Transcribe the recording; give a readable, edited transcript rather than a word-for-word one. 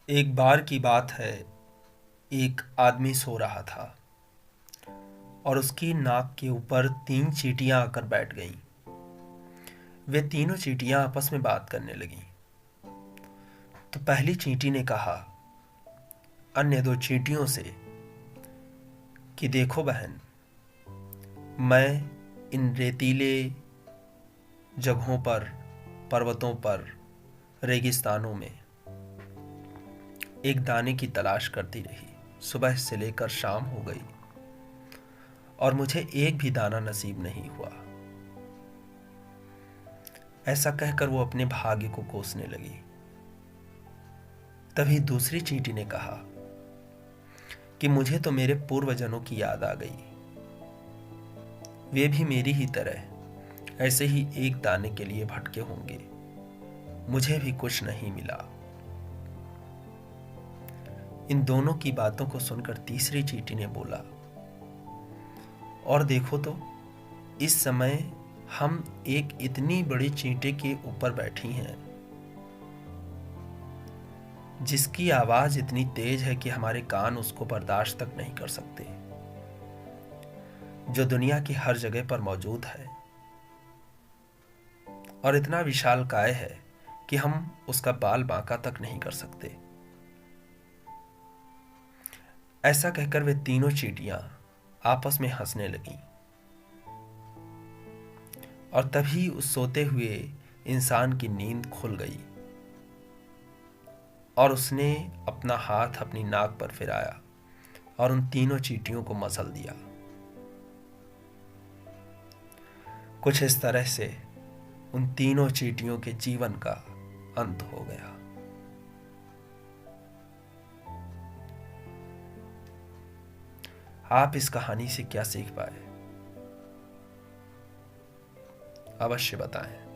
एक बार की बात है। एक आदमी सो रहा था और उसकी नाक के ऊपर 3 चींटियां आकर बैठ गईं। वे तीनों चींटियां आपस में बात करने लगीं। तो पहली चींटी ने कहा अन्य 2 चींटियों से कि देखो बहन, मैं इन रेतीले जगहों पर, पर्वतों पर, रेगिस्तानों में एक दाने की तलाश करती रही। सुबह से लेकर शाम हो गई और मुझे एक भी दाना नसीब नहीं हुआ। ऐसा कहकर वो अपने भाग्य को कोसने लगी। तभी दूसरी चींटी ने कहा कि मुझे तो मेरे पूर्वजनों की याद आ गई। वे भी मेरी ही तरह ऐसे ही एक दाने के लिए भटके होंगे। मुझे भी कुछ नहीं मिला। इन दोनों की बातों को सुनकर तीसरी चींटी ने बोला, और देखो तो, इस समय हम एक इतनी बड़ी चींटी के ऊपर बैठी हैं जिसकी आवाज इतनी तेज है कि हमारे कान उसको बर्दाश्त तक नहीं कर सकते, जो दुनिया की हर जगह पर मौजूद है और इतना विशालकाय है कि हम उसका बाल बांका तक नहीं कर सकते। ऐसा कहकर वे तीनों चींटियां आपस में हंसने लगीं और तभी उस सोते हुए इंसान की नींद खुल गई और उसने अपना हाथ अपनी नाक पर फिराया और उन तीनों चींटियों को मसल दिया। कुछ इस तरह से उन तीनों चींटियों के जीवन का अंत हो गया। आप इस कहानी से क्या सीख पाए? अवश्य बताएं।